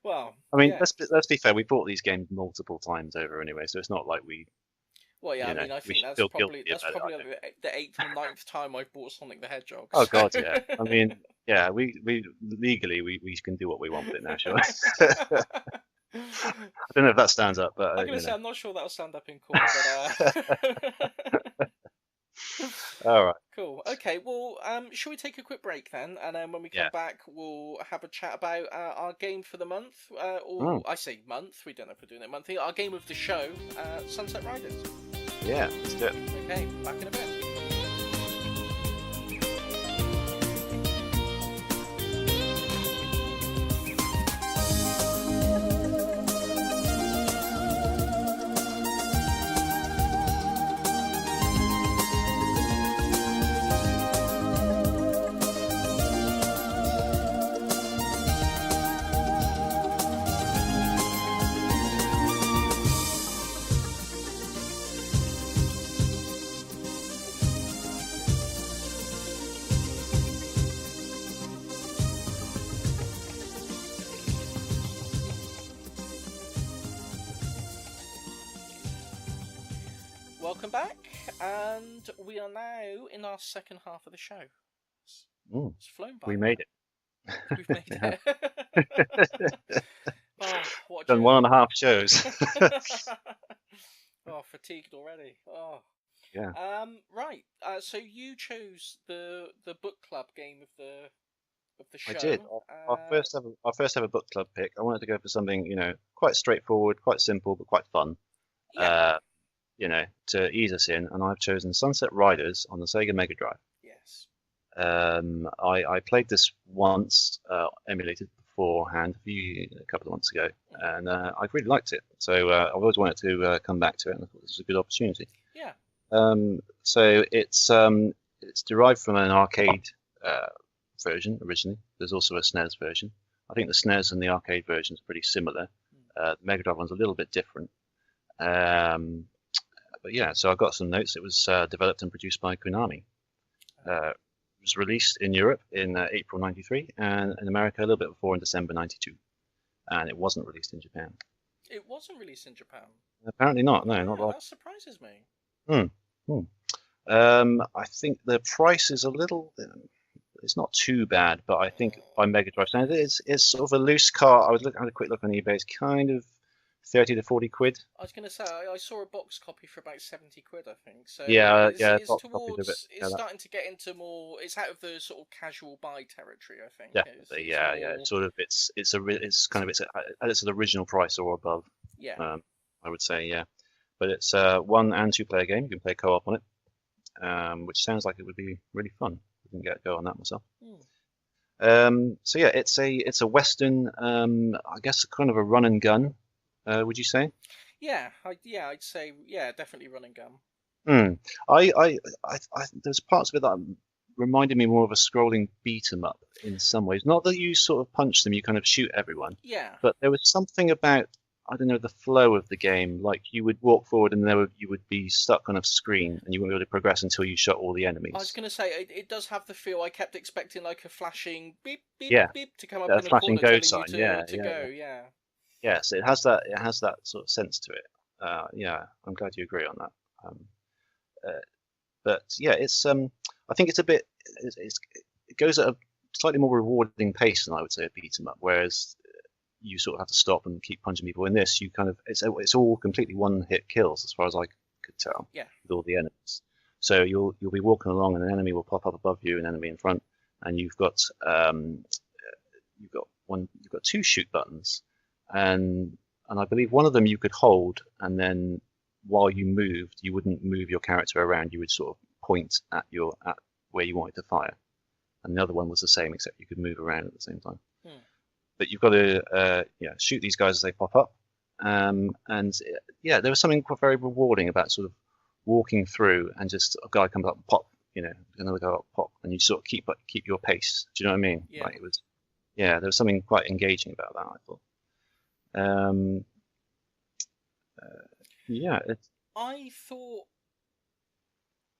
Well, I mean, yeah. let's be fair. We bought these games multiple times over anyway, so it's not like Well, yeah. I mean, I we think should feel guilty that's about probably it. like the eighth or ninth time I've bought Sonic the Hedgehog. Oh So. God, yeah. I mean, yeah. We legally we can do what we want with it now, sure. I don't know if that stands up, but I'm gonna say I'm not sure that'll stand up in court, but all right. Cool. Okay. Well, shall we take a quick break then, and then when we come Yeah. back, we'll have a chat about our game for the month, or Mm. I say month. We don't know if we're doing it monthly. Our game of the show, Sunset Riders. Yeah, let's do it. Okay. Back in a bit. Welcome back, and we are now in our second half of the show. It's flown by. We made it. We've made it. Oh, what Done 1.5 shows. Oh, fatigued already. Oh. Yeah. Right. So you chose the book club game of the show. I did. Our first ever book club pick. I wanted to go for something, quite straightforward, quite simple, but quite fun. Yeah. To ease us in, and I've chosen Sunset Riders on the Sega Mega Drive. Yes. I played this once, emulated beforehand a couple of months ago, and I really liked it. So I've always wanted to come back to it, and I thought this was a good opportunity. Yeah. So it's derived from an arcade version originally. There's also a SNES version. I think the SNES and the arcade version is pretty similar. The Mega Drive one's a little bit different. But yeah, so I got some notes. It was developed and produced by Konami. It was released in Europe in April '93, and in America a little bit before in December '92. And it wasn't released in Japan. It wasn't released in Japan. Apparently not. No, not like. That surprises me. I think the price is a little. It's not too bad, but I think by Mega Drive standards, it's sort of a loose cart. I had a quick look on eBay. It's kind of 30 to 40 quid. I was going to say I saw a box copy for about 70 quid, I think. So yeah, it's box towards it's starting to get into more. It's out of the sort of casual buy territory, I think. Definitely, yeah. It's sort of it's at the original price or above. Yeah. I would say, yeah. But it's a 1 and 2 player game. You can play co-op on it, which sounds like it would be really fun. I didn't get a go on that myself. So yeah, it's a Western, I guess kind of a run and gun Would you say? Yeah, I'd say definitely run and gun. Hmm. There's parts of it that reminded me more of a scrolling beat 'em up in some ways. Not that you sort of punch them, you kind of shoot everyone, Yeah. but there was something about, I don't know, the flow of the game. Like you would walk forward and you would be stuck on a screen and you wouldn't be able to progress until you shot all the I was enemies. gonna say it does have the feel. I kept expecting like a flashing beep beep Yeah, beep to come up a in the flashing corner go telling you sign. Yeah, to yeah, go. yeah. Yeah. Yes, it has that sort of sense to it. Yeah, I'm glad you agree on that. Uh, but yeah, I think it's a bit it goes at a slightly more rewarding pace than I would say a beat 'em up, whereas you sort of have to stop and keep punching people. In this, you kind of it's all completely one hit kills as far as I could tell Yeah. with all the enemies. So you'll be walking along and an enemy will pop up above you, an enemy in front, and you've got two shoot buttons, and I believe one of them you could hold, and then while you moved, you wouldn't move your character around. You would sort of point at where you wanted to fire, and the other one was the same, except you could move around at the same time. Hmm. But you've got to shoot these guys as they pop up, and yeah, there was something very rewarding about sort of walking through and just a guy comes up, pop, another guy up, pop, and you sort of keep your pace. Do you know what I mean? Yeah. Like it was, yeah, there was something quite engaging about that, I thought. Yeah, I thought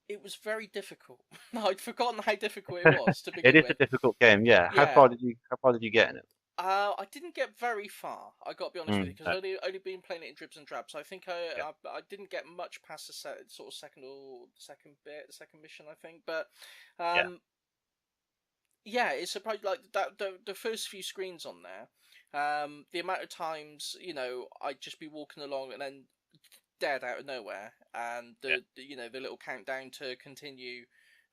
it was very difficult. I'd forgotten how difficult it was to it begin is a with. difficult game. Yeah, Yeah. how far did you get in it? I didn't get very far. I got to be honest with you, because No, only been playing it in dribs and drabs. I think yeah, I didn't get much past the sort of second mission. I think, but yeah. um, yeah, it's surprised like that the first few screens on there. The amount of times I'd just be walking along and then dead out of nowhere, and Yeah. the little countdown to continue.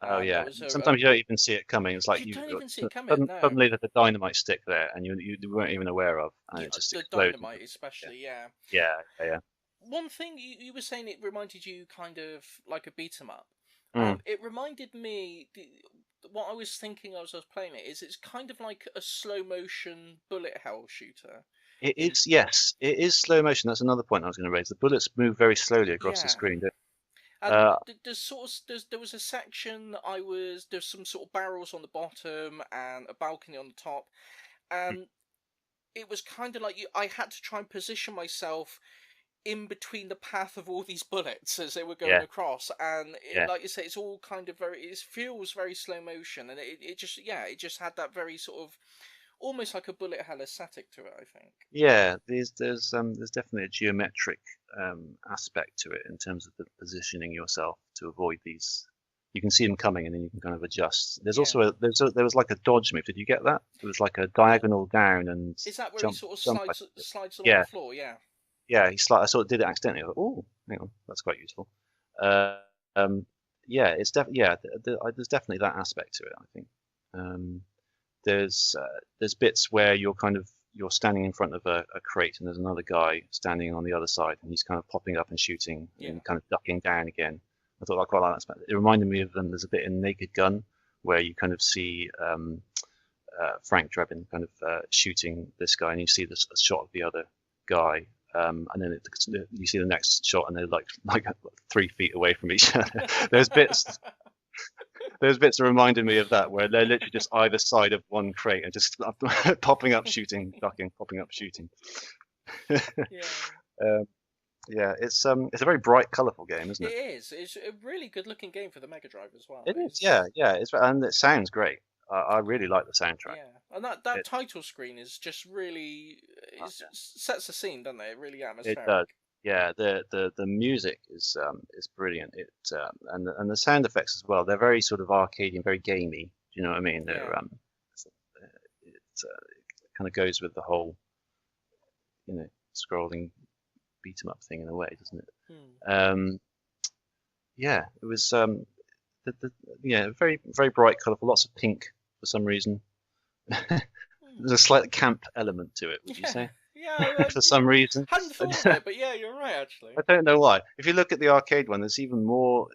Oh There yeah. was Sometimes you don't even see it coming. It's like you you've don't got even see it coming. No, suddenly there's a dynamite stick there, and you weren't even aware of, and yeah, it just the explodes. dynamite Yeah, especially. Yeah. yeah, yeah. One thing you were saying, it reminded you kind of like a beat 'em up. Mm. It reminded me what I was thinking as I was playing it is it's kind of like a slow motion bullet hell shooter. It In is, yes, it is slow motion. That's another point I was going to raise. The bullets move very slowly across the Yeah, screen. and Uh, there was a section there's some sort of barrels on the bottom and a balcony on the top, and it was kind of like I had to try and position myself in between the path of all these bullets as they were going yeah, across, and yeah. like you say, it's all kind of it feels very slow motion, and it just had that very sort of almost like a bullet hell aesthetic to it, I think. Yeah, there's definitely a geometric aspect to it in terms of the positioning yourself to avoid these. You can see them coming, and then you can kind of adjust. There's Yeah. also there was like a dodge move. Did you get that? It was like a diagonal down and Is that where he jump sort of jump. slides along the Yeah, floor? Yeah. yeah. I sort of did it accidentally. I thought, oh, hang on, that's quite useful. Uh, yeah, there's definitely that aspect to it, I think. Um, there's bits where you're standing in front of a crate and there's another guy standing on the other side and he's kind of popping up and shooting Yeah. and kind of ducking down again. I thought I quite like that aspect. It reminded me of there's a bit in Naked Gun where you kind of see Frank Drebin kind of shooting this guy and you see this a shot of the other guy. And then you see the next shot, and they're like 3 feet away from each other. There's bits that reminded me of that, where they're literally just either side of one crate and just popping up, shooting, ducking, popping up, shooting. Yeah. Yeah, it's a very bright, colourful game, isn't It it? is. It's a really good looking game for the Mega Drive as well. It is, yeah, yeah. And it sounds great. I really like the soundtrack. Yeah, and that It, title screen is just really sets the scene, doesn't it? Really it does. atmospheric. Yeah, the music is brilliant. And the sound effects as well. They're very sort of arcadey and very gamey. Do you know what I mean? Yeah. It kind of goes with the whole, scrolling beat 'em up thing in a way, doesn't it? Um, yeah, it was yeah, very very bright, colourful, lots of pink for some reason. There's a slight camp element to it, would you say? Yeah. For some reason. Hadn't thought of it, but yeah, you're right actually. I don't know why. If you look at the arcade one, there's even more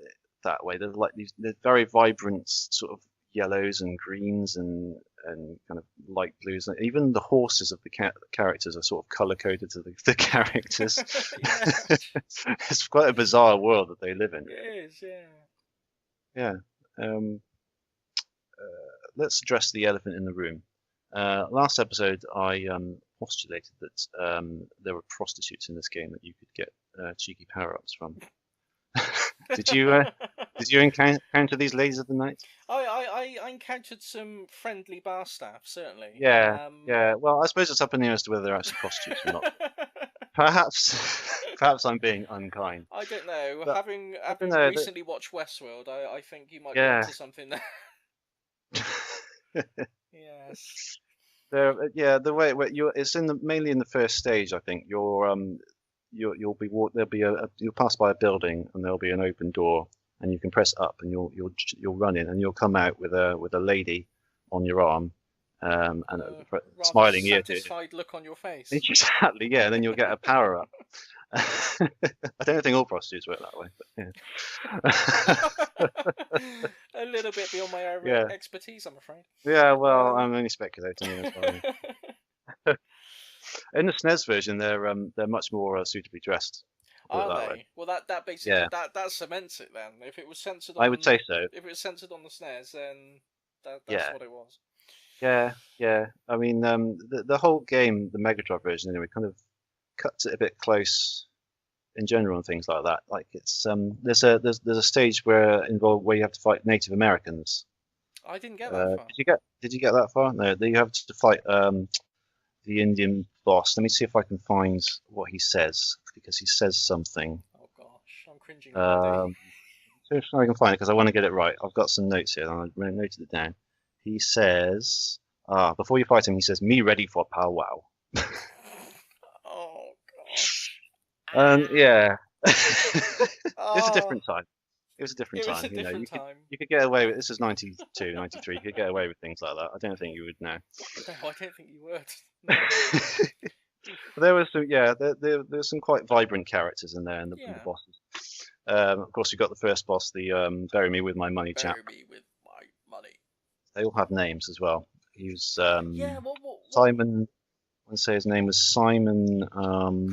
that way. There's like they're very vibrant, sort of yellows and greens and kind of light blues. And even the horses of the characters are sort of color coded to the characters. It's quite a bizarre world that they live in. It is, yeah. Yeah. Um, let's address the elephant in the room. Last episode, I postulated that there were prostitutes in this game that you could get cheeky power-ups from. Did you encounter these ladies of the night? I encountered some friendly bar staff, certainly. Yeah, yeah. Well, I suppose it's up in the air as to whether they're actually prostitutes or not. Perhaps I'm being unkind. I don't know. But having recently watched Westworld, I think you might be onto something there. Yes. The way it's mainly in the first stage. I think you'll pass by a building and there'll be an open door and you can press up and you'll run in and you'll come out with a lady on your arm and smiling ear to ear. Satisfied look on your face. Exactly, yeah. And then you'll get a power up. I don't think all prostitutes work that way, but yeah. A little bit beyond my expertise, I'm afraid. Yeah, well, I'm only speculating. In the SNES version, they're much more suitably dressed. Are they? Well, that basically that cements it then. If it was censored, I would say so. If it was censored on the SNES, then that's what it was. Yeah, yeah. I mean, the whole game, the Mega Drive version, anyway, kind of cuts it a bit close in general and things like that. Like it's there's a stage where you have to fight Native Americans. I didn't get that far. Did you get that far? No, you have to fight the Indian boss. Let me see if I can find what he says because he says something. Oh gosh, I'm cringing already. So if I can find it because I want to get it right. I've got some notes here and I noted it down. He says, before you fight him, he says, "Me ready for powwow." Oh gosh. Yeah. It's a different time. It was a different time. You could get away with this is 92, 93. You could get away with things like that. I don't think you would now. No, I don't think you would. No. There was some, there's some quite vibrant characters in there, and the bosses. Of course, you got the first boss, the "Bury me with my money" chap. Bury me with my money. They all have names as well. He was what? Simon. I want to say his name was Simon.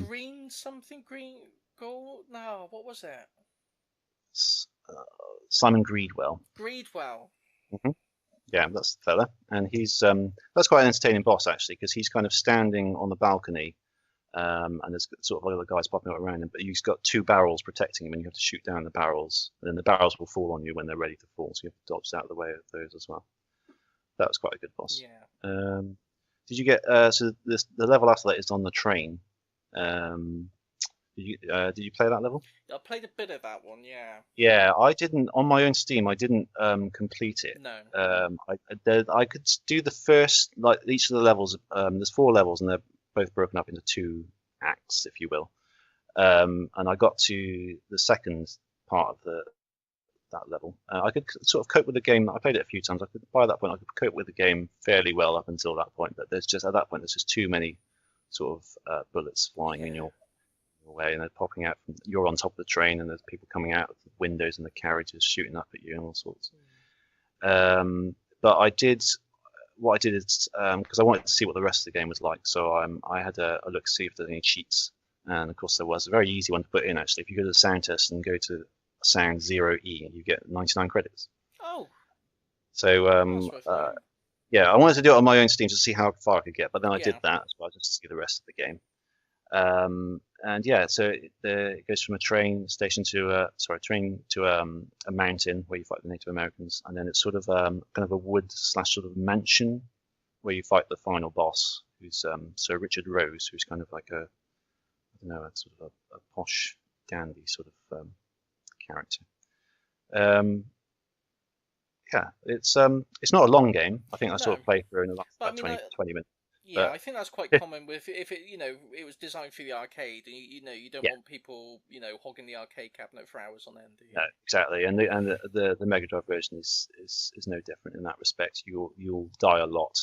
Green something green gold. No, what was it? Simon Greedwell. Greedwell. Mm-hmm. Yeah, that's the fella, and he's that's quite an entertaining boss actually, because he's kind of standing on the balcony, and there's sort of other guys popping up around him, but he's got two barrels protecting him, and you have to shoot down the barrels, and then the barrels will fall on you when they're ready to fall, so you have to dodge out of the way of those as well. That was quite a good boss. Yeah. Did you get so the level after that is on the train? Did you play that level? I played a bit of that one, yeah. Yeah, I didn't on my own Steam. I didn't complete it. No. I could do the first each of the levels. There's 4 levels and they're both broken up into 2 acts, if you will. And I got to the second part of that level. I could sort of cope with the game. I played it a few times. By that point, I could cope with the game fairly well up until that point. But there's just too many sort of bullets flying in your way, and they're popping out. You're on top of the train, and there's people coming out of the windows and the carriages shooting up at you and all sorts. But what I did is because I wanted to see what the rest of the game was like, so I had a look to see if there's any cheats, and of course there was a very easy one to put in actually. If you go to the sound test and go to sound 0E, you get 99 credits. Oh. So yeah, I wanted to do it on my own Steam to see how far I could get, but then I did that as well just to see the rest of the game. And yeah, so it goes from a train station to a mountain where you fight the Native Americans, and then it's sort of kind of a wood / sort of mansion where you fight the final boss, who's Sir Richard Rose, who's kind of like a sort of a posh dandy sort of character. Yeah, it's not a long game. I think I sort of played through in the last about 20 minutes. Yeah, I think that's quite common with if it it was designed for the arcade, and you don't want people hogging the arcade cabinet for hours on end. Do you? No, exactly, and the Mega Drive version is no different in that respect. You'll die a lot,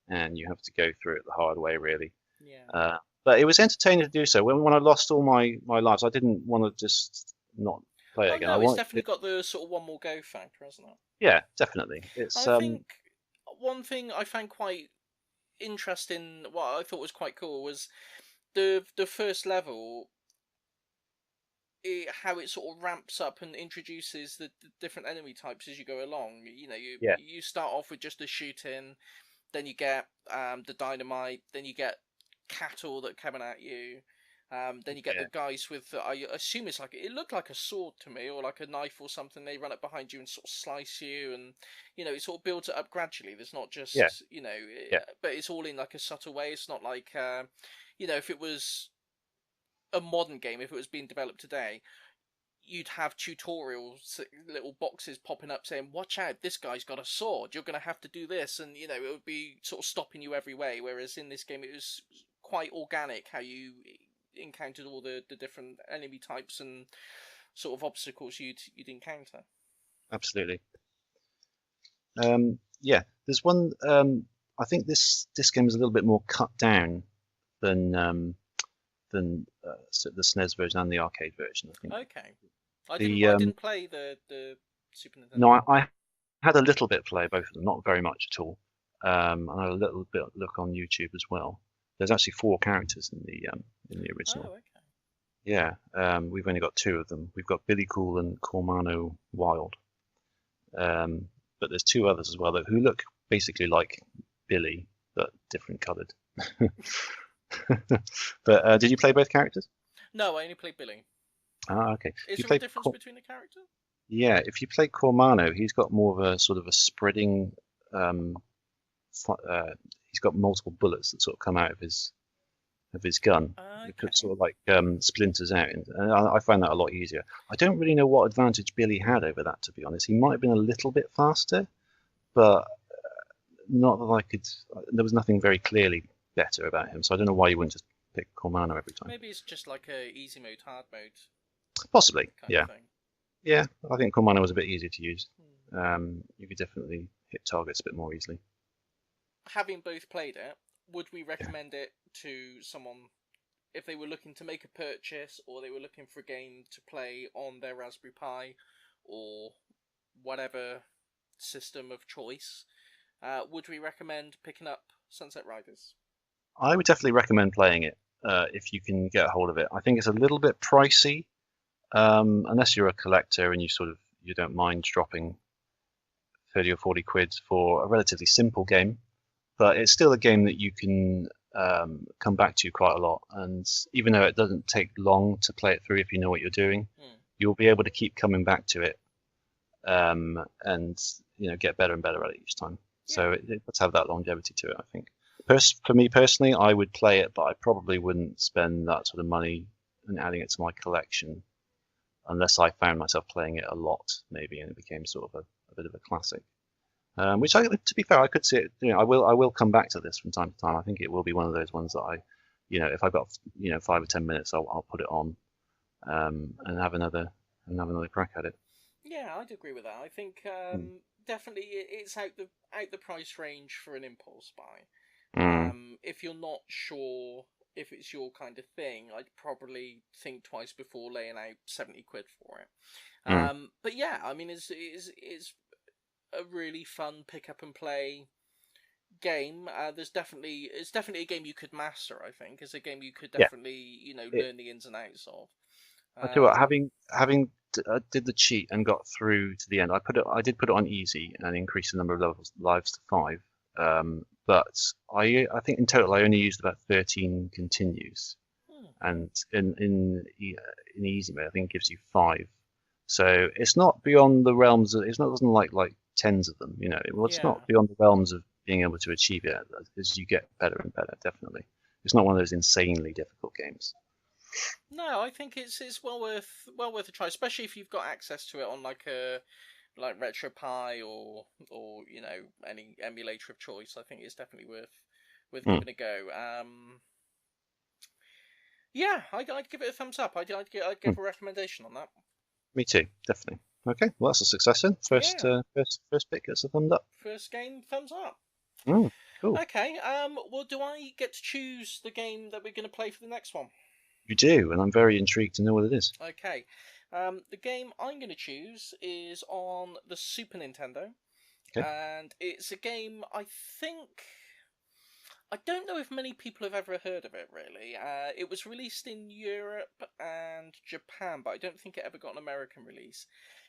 and you have to go through it the hard way, really. Yeah. But it was entertaining to do so. When I lost all my lives, I didn't want to just not play it Oh again. no, it's definitely got the sort of one more go factor, hasn't it? Yeah, definitely. It's I think one thing I found quite interesting, what I thought was quite cool, was the first level. How it sort of ramps up and introduces the different enemy types as you go along. You know, yeah, you start off with just the shooting, then you get the dynamite, then you get cattle that are coming at you. Then you get the yeah, guys with, I assume it's like, it looked like a sword to me, or like a knife or something. They run up behind you and sort of slice you, and it sort of builds it up gradually. There's not yeah, just, yeah, but it's all in like a subtle way. It's not like, if it was a modern game, if it was being developed today, you'd have tutorials, little boxes popping up saying, "Watch out, this guy's got a sword. You're going to have to do this," and it would be sort of stopping you every way. Whereas in this game, it was quite organic how you encountered all the different enemy types and sort of obstacles you'd encounter. absolutely. Yeah, there's one. I think this game is a little bit more cut down than the SNES version and the arcade version. I think Okay, I didn't the I didn't play the Super no, Nintendo one. I had a little bit play both of them, not very much at all. And I had a little bit look on YouTube as well. There's actually 4 characters in the original. Oh, okay. Yeah, we've only got 2 of them. We've got Billy Cool and Cormano Wild. But there's 2 others as well who look basically like Billy, but different coloured. But did you play both characters? No, I only played Billy. Ah, okay. Is You there a play difference between the characters? Yeah, if you play Cormano, he's got more of a sort of a spreading. Um, he's got multiple bullets that sort of come out of his gun. It Okay. could sort of like splinters out, and I find that a lot easier. I don't really know what advantage Billy had over that, to be honest. He might have been a little bit faster, but not that I could. There was nothing very clearly better about him, so I don't know why you wouldn't just pick Cormano every time. Maybe it's just like a easy mode, hard mode Possibly, kind yeah. of thing. Yeah, I think Cormano was a bit easier to use. Hmm. You could definitely hit targets a bit more easily. Having both played it, would we Yeah. recommend it to someone if they were looking to make a purchase or they were looking for a game to play on their Raspberry Pi or whatever system of choice? Would we recommend picking up Sunset Riders? I would definitely recommend playing it if you can get a hold of it. I think it's a little bit pricey, unless you're a collector and you don't mind dropping 30 or 40 quid for a relatively simple game. But it's still a game that you can come back to quite a lot. And even though it doesn't take long to play it through if you know what you're doing, you'll be able to keep coming back to it and get better and better at it each time. Yeah. So it does have that longevity to it, I think. For me personally, I would play it, but I probably wouldn't spend that sort of money and adding it to my collection unless I found myself playing it a lot, maybe, and it became sort of a bit of a classic. Which, to be fair, I could see it. I will come back to this from time to time. I think it will be one of those ones that if I've got 5 or 10 minutes, I'll put it on and have another crack at it. Yeah, I'd agree with that. I think definitely it's out the price range for an impulse buy. If you're not sure if it's your kind of thing, I'd probably think twice before laying out 70 quid for it. But yeah, I mean, it's a really fun pick up and play game. It's definitely a game you could master. I think it's a game you could definitely learn the ins and outs of. I tell you what, having did the cheat and got through to the end, I did put it on easy and increased the number of lives to 5. But I think in total I only used about 13 continues, and in easy mode I think it gives you 5. So it's not beyond the realms of, doesn't like tens of them, it's not beyond the realms of being able to achieve it as you get better and better. Definitely, it's not one of those insanely difficult games. No, I think it's well worth a try, especially if you've got access to it on like RetroPie or any emulator of choice. I think it's definitely worth giving a go. Yeah, I'd give it a thumbs up. I'd give a recommendation on that. Me too, definitely. Okay, well that's a success then. First pick gets a thumbs up. First game, thumbs up. Cool. Okay. Well, do I get to choose the game that we're going to play for the next one? You do, and I'm very intrigued to know what it is. Okay. The game I'm going to choose is on the Super Nintendo, Okay. and it's a game I don't know if many people have ever heard of it, really. It was released in Europe and Japan, but I don't think it ever got an American release.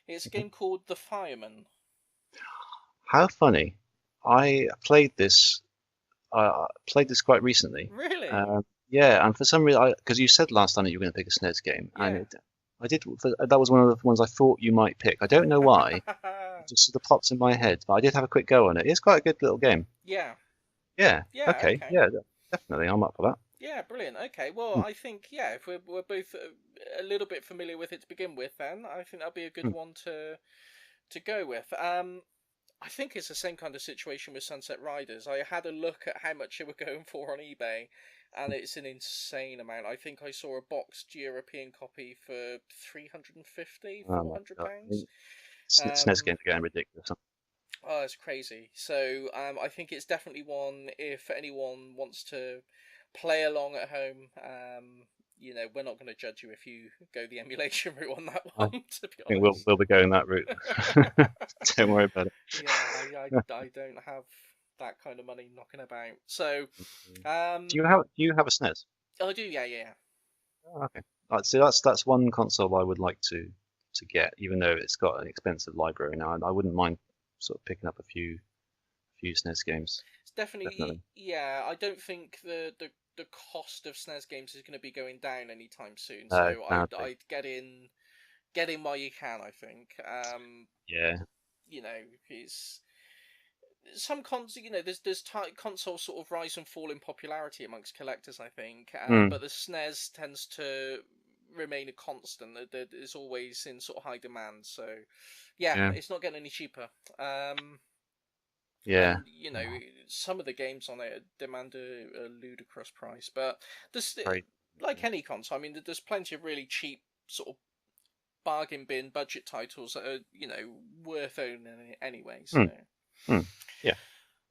It's a game called The Fireman. How funny! I played this quite recently. Really? Yeah, and for some reason, because you said last time that you were going to pick a SNES game, and Yeah. I did. That was one of the ones I thought you might pick. I don't know why. It just sort of pops in my head, but I did have a quick go on it. It's quite a good little game. Yeah. Yeah. Yeah, Okay. okay. Yeah, definitely. I'm up for that. Yeah, brilliant. Okay, well, Mm, I think, yeah, if we're both a little bit familiar with it to begin with, then I think that'll be a good mm. one to go with. I think it's the same kind of situation with Sunset Riders. I had a look at how much they were going for on eBay, and it's an insane amount. I think I saw a boxed European copy for 350, Oh four my hundred God. pounds. SNES Um, games are getting ridiculous. oh, it's crazy. So I think it's definitely one if anyone wants to play along at home. We're not going to judge you if you go the emulation route on that I one. To be think honest. we'll be going that route. Don't worry about it. Yeah, I don't have that kind of money knocking about. So, Do um, you have a SNES? I do, yeah, yeah. Oh, okay. So that's one console I would like to get, even though it's got an expensive library now. I wouldn't mind sort of picking up a few SNES games. It's definitely, Definitely. yeah. I don't think the cost of SNES games is going to be going down anytime soon. No, So sadly. I'd get in while you can. I think. Yeah. It's some consoles sort of rise and fall in popularity amongst collectors, I think, Mm, but the SNES tends to remain a constant. That is always in sort of high demand. So, yeah, yeah. it's not getting any cheaper. Yeah. And some of the games on it demand a ludicrous price, but this, Right. like any console, I mean, there's plenty of really cheap sort of bargain bin budget titles that are worth owning anyway. So. Mm, mm, yeah.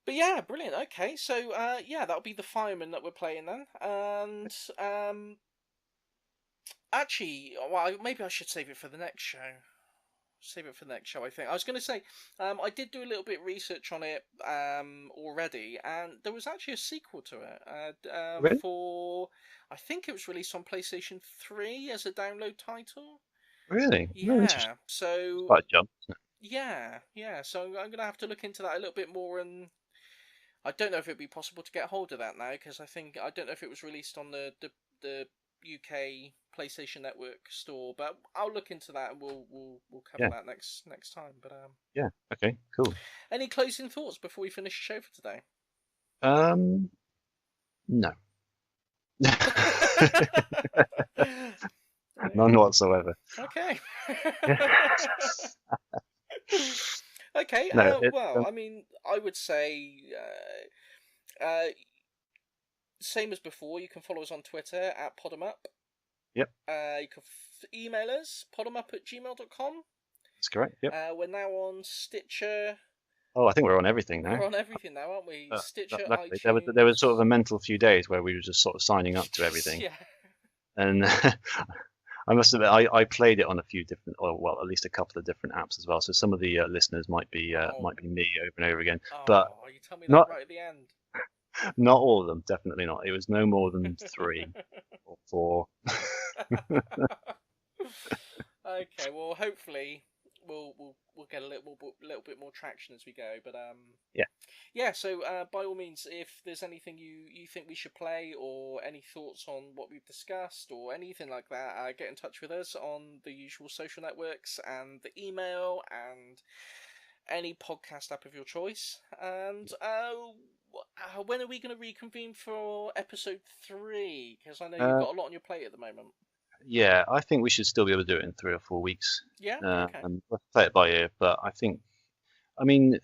But yeah, brilliant. Okay, so yeah, that'll be the fireman that we're playing then. And actually, well, maybe I should save it for the next show. Save it for the next show. I think I was going to say, I did do a little bit of research on it already, and there was actually a sequel to it. Really? I think it was released on PlayStation 3 as a download title. Really? No, interesting. Yeah. It's So quite a jump, isn't yeah, yeah. So I'm gonna have to look into that a little bit more, and I don't know if it'd be possible to get hold of that now because I don't know if it was released on the UK PlayStation Network store, but I'll look into that and we'll cover Yeah. that next time. But Yeah. Okay. Cool. any closing thoughts before we finish the show for today? No. None whatsoever. Okay. Yeah. Okay. No. Well, I mean, I would say, same as before. You can follow us on Twitter at Podemup. Yep. You can email us podemup@gmail.com. That's correct. Yep. We're now on Stitcher. Oh, I think we're on everything now. We're on everything now, aren't we? Stitcher, Luckily, iTunes. there was sort of a mental few days where we were just sort of signing up to everything, Yeah. and I must admit I played it on a few different, or well, at least a couple of different apps as well. So some of the listeners might be me over and over again, but You tell me that not right at the end. not all of them. Definitely not. It was no more than 3 or 4. Okay, well, hopefully we'll get a little bit more traction as we go. But Yeah. yeah. So by all means, if there's anything you think we should play, or any thoughts on what we've discussed, or anything like that, get in touch with us on the usual social networks and the email and any podcast app of your choice. And when are we going to reconvene for episode 3? Because I know you've got a lot on your plate at the moment. Yeah, I think we should still be able to do it in 3 or 4 weeks. Yeah. Okay. And let's play it by ear. But I mean,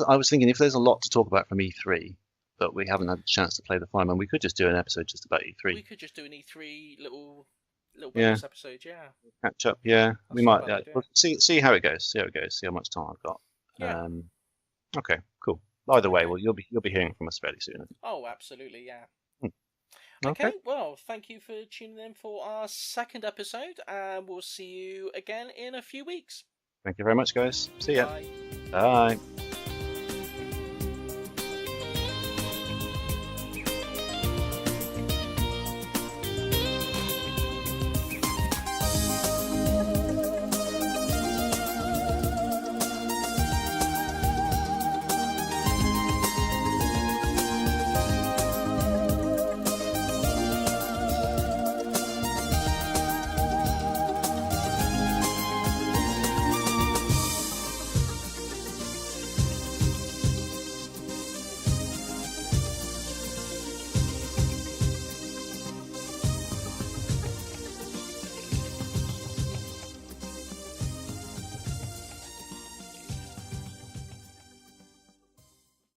I was thinking if there's a lot to talk about from E3, but we haven't had a chance to play the Fireman, we could just do an episode just about E3. We could just do an E3 little bonus episode. Yeah. Catch up. Yeah, we That's might. not a bad idea. We'll see how it goes. See how it goes. See how much time I've got. Yeah. Okay. Cool. Either way, Okay. well, you'll be hearing from us fairly soon. Oh, absolutely. Yeah. Okay, well, thank you for tuning in for our second episode, and we'll see you again in a few weeks. Thank you very much, guys. See ya. Bye. Bye.